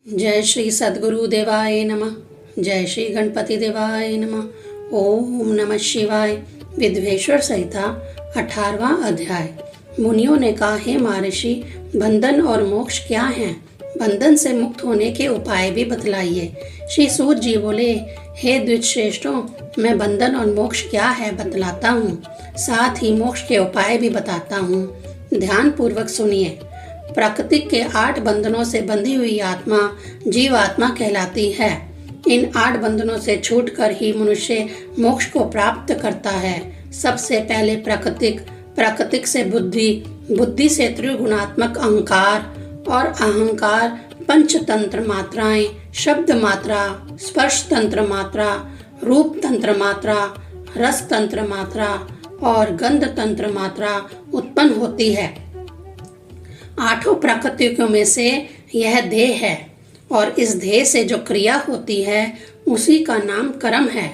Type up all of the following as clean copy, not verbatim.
जय श्री सद्गुरु देवाय नमः। जय श्री गणपति देवाय नमः। ओम नमः शिवाय। विद्वेश्वर संहिता 18वां अध्याय। मुनियों ने कहा, हे महर्षि, बंधन और मोक्ष क्या हैं? बंधन से मुक्त होने के उपाय भी बतलाइए। श्री सूत जी बोले, हे द्विजश्रेष्ठों, मैं बंधन और मोक्ष क्या है बतलाता हूँ, साथ ही मोक्ष के उपाय भी बताता हूँ। ध्यान पूर्वक सुनिए। प्रकृति के 8 बंधनों से बंधी हुई आत्मा जीवात्मा कहलाती है। इन 8 बंधनों से छूटकर ही मनुष्य मोक्ष को प्राप्त करता है। सबसे पहले प्राकृतिक से बुद्धि से त्रिगुणात्मक अहंकार और अहंकार पंचतंत्र मात्राएं, शब्द मात्रा, स्पर्श तंत्र मात्रा, रूप तंत्र मात्रा, रस तंत्र मात्रा और गंध तंत्र मात्रा उत्पन्न होती है। 8 प्राकृतिकों में से यह देह है और इस देह से जो क्रिया होती है उसी का नाम कर्म है।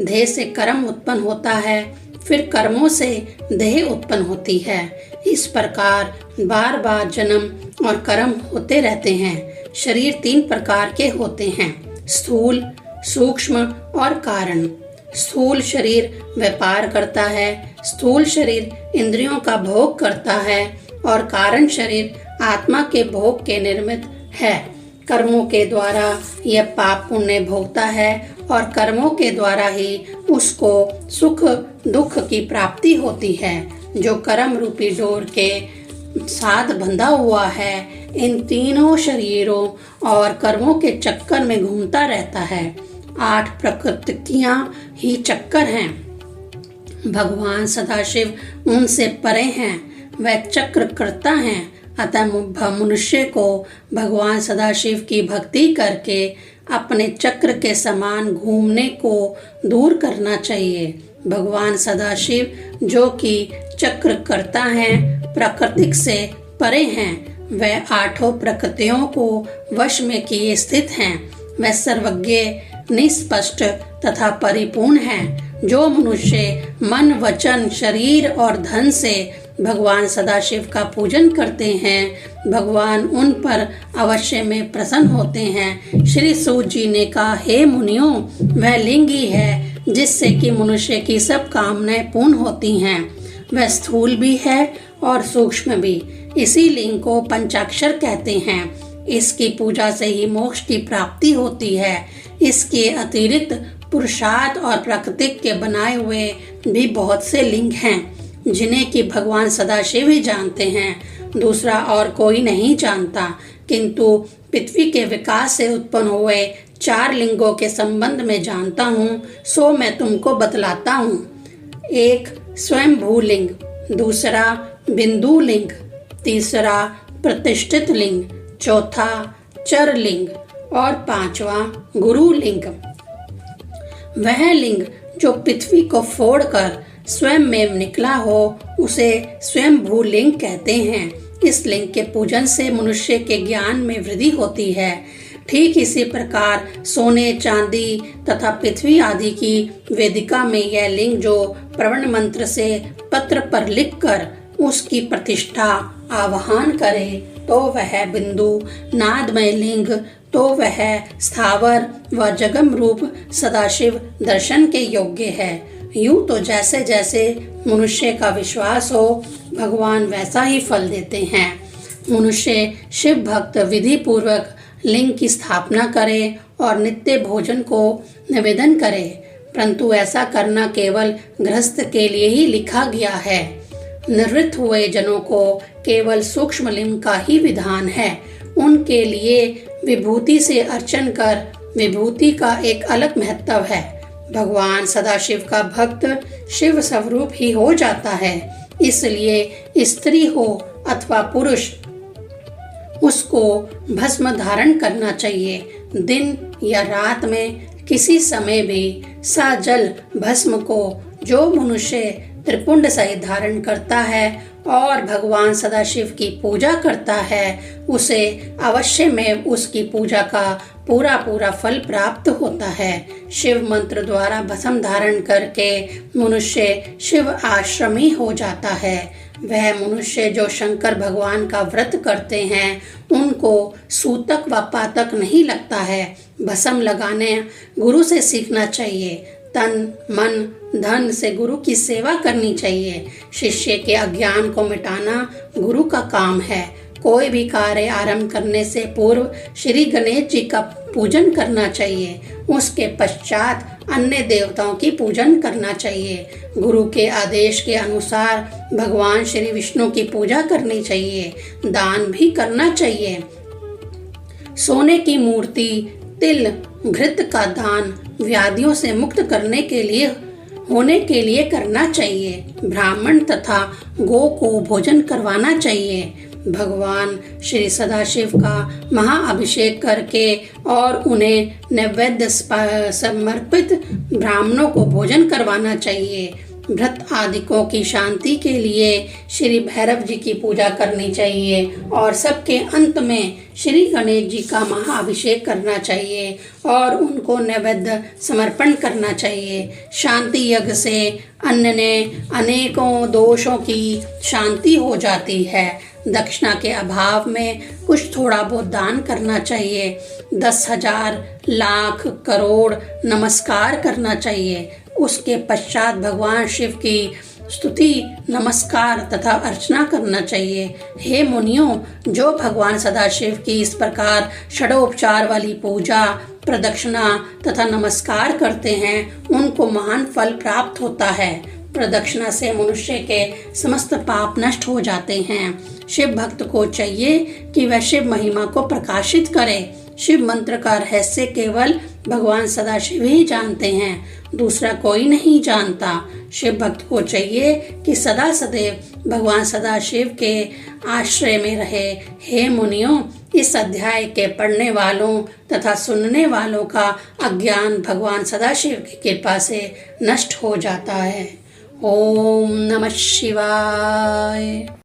देह से कर्म उत्पन्न होता है, फिर कर्मों से देह उत्पन्न होती है। इस प्रकार बार बार जन्म और कर्म होते रहते हैं। शरीर 3 प्रकार के होते हैं, स्थूल, सूक्ष्म और कारण। स्थूल शरीर व्यापार करता है, स्थूल शरीर इंद्रियों का भोग करता है और कारण शरीर आत्मा के भोग के निर्मित है। कर्मों के द्वारा यह पाप पुण्य भोगता है और कर्मों के द्वारा ही उसको सुख दुख की प्राप्ति होती है। जो कर्म रूपी डोर के साथ बंधा हुआ है, इन तीनों शरीरों और कर्मों के चक्कर में घूमता रहता है। 8 प्रकृतियां ही चक्कर हैं। भगवान सदाशिव उनसे परे हैं, वह चक्र करता है। अतः मनुष्य को भगवान सदाशिव की भक्ति करके अपने चक्र के समान घूमने को दूर करना चाहिए। भगवान सदाशिव जो कि चक्र करता है, प्राकृतिक से परे हैं, वह 8 प्रकृतियों को वश में किए स्थित हैं। वह सर्वज्ञ, निष्पष्ट तथा परिपूर्ण है। जो मनुष्य मन, वचन, शरीर और धन से भगवान सदाशिव का पूजन करते हैं, भगवान उन पर अवश्य में प्रसन्न होते हैं। श्री सूत जी ने कहा, हे मुनियों, वह लिंग ही है जिससे कि मनुष्य की सब कामनाएं पूर्ण होती हैं। वह स्थूल भी है और सूक्ष्म भी। इसी लिंग को पंचाक्षर कहते हैं। इसकी पूजा से ही मोक्ष की प्राप्ति होती है। इसके अतिरिक्त पुरुषार्थ और प्राकृतिक के बनाए हुए भी बहुत से लिंग हैं जिन्हें कि भगवान सदाशिव ही जानते हैं, दूसरा और कोई नहीं जानता। किंतु पृथ्वी के विकास से उत्पन्न हुए 4 लिंगों के संबंध में जानता हूँ, सो मैं तुमको बतलाता हूँ। 1 स्वयंभू लिंग, दूसरा बिंदु लिंग, तीसरा प्रतिष्ठित लिंग, चौथा चर लिंग और 5वां गुरु लिंग। वह लिंग जो पृथ्वी को फोड़कर स्वयं में निकला हो उसे स्वयंभू लिंग कहते हैं। इस लिंग के पूजन से मनुष्य के ज्ञान में वृद्धि होती है। ठीक इसी प्रकार सोने, चांदी तथा पृथ्वी आदि की वेदिका में यह लिंग जो प्रवण मंत्र से पत्र पर लिखकर उसकी प्रतिष्ठा आवाहन करे तो वह बिंदु, नादमय लिंग तो वह स्थावर व जगम रूप सदाशिव दर्शन के योग्य है। यूं तो जैसे जैसे मनुष्य का विश्वास हो, भगवान वैसा ही फल देते हैं। मनुष्य शिव भक्त विधि पूर्वक लिंग की स्थापना करे और नित्य भोजन को निवेदन करे, परंतु ऐसा करना केवल गृहस्थ के लिए ही लिखा गया है। निवृत्त हुए जनों को केवल सूक्ष्म लिंग का ही विधान है। उनके लिए विभूति से अर्चन कर विभूति का एक अलग महत्व है। भगवान सदाशिव का भक्त शिव स्वरूप ही हो जाता है, इसलिए स्त्री हो अथवा पुरुष उसको भस्म धारण करना चाहिए। दिन या रात में किसी समय भी सजल भस्म को जो मनुष्य त्रिपुंड सहित धारण करता है और भगवान सदाशिव की पूजा करता है, उसे अवश्य में उसकी पूजा का पूरा फल प्राप्त होता है। शिव मंत्र द्वारा भस्म धारण करके मनुष्य शिव आश्रमी हो जाता है। वह मनुष्य जो शंकर भगवान का व्रत करते हैं उनको सूतक व पातक नहीं लगता है। भस्म लगाने गुरु से सीखना चाहिए। तन मन धन से गुरु की सेवा करनी चाहिए। शिष्य के अज्ञान को मिटाना गुरु का काम है। कोई भी कार्य आरंभ करने से पूर्व श्री गणेश जी का पूजन करना चाहिए। उसके पश्चात अन्य देवताओं की पूजन करना चाहिए। गुरु के आदेश के अनुसार भगवान श्री विष्णु की पूजा करनी चाहिए। दान भी करना चाहिए। सोने की मूर्ति, तिल, घृत का दान व्याधियों से मुक्त करने के लिए होने के लिए करना चाहिए। ब्राह्मण तथा गौ को भोजन करवाना चाहिए। भगवान श्री सदाशिव का महाअभिषेक करके और उन्हें नैवेद्य समर्पित ब्राह्मणों को भोजन करवाना चाहिए। व्रत आदिकों की शांति के लिए श्री भैरव जी की पूजा करनी चाहिए और सबके अंत में श्री गणेश जी का महाअभिषेक करना चाहिए और उनको नैवेद्य समर्पण करना चाहिए। शांति यज्ञ से अन्य अनेकों दोषों की शांति हो जाती है। दक्षिणा के अभाव में कुछ थोड़ा बहुत दान करना चाहिए। 10,000 लाख करोड़ नमस्कार करना चाहिए। उसके पश्चात भगवान शिव की स्तुति नमस्कार तथा अर्चना करना चाहिए। हे मुनियों, जो भगवान सदाशिव की इस प्रकार षडोपचार वाली पूजा, प्रदक्षिणा तथा नमस्कार करते हैं उनको महान फल प्राप्त होता है। प्रदक्षिणा से मनुष्य के समस्त पाप नष्ट हो जाते हैं। शिव भक्त को चाहिए कि वह शिव महिमा को प्रकाशित करे। शिव मंत्र का रहस्य केवल भगवान सदाशिव ही जानते हैं, दूसरा कोई नहीं जानता। शिव भक्त को चाहिए कि सदा सदैव भगवान सदाशिव के आश्रय में रहे। हे मुनियों, इस अध्याय के पढ़ने वालों तथा सुनने वालों का अज्ञान भगवान सदाशिव की कृपा से नष्ट हो जाता है। ओम नमः शिवाय।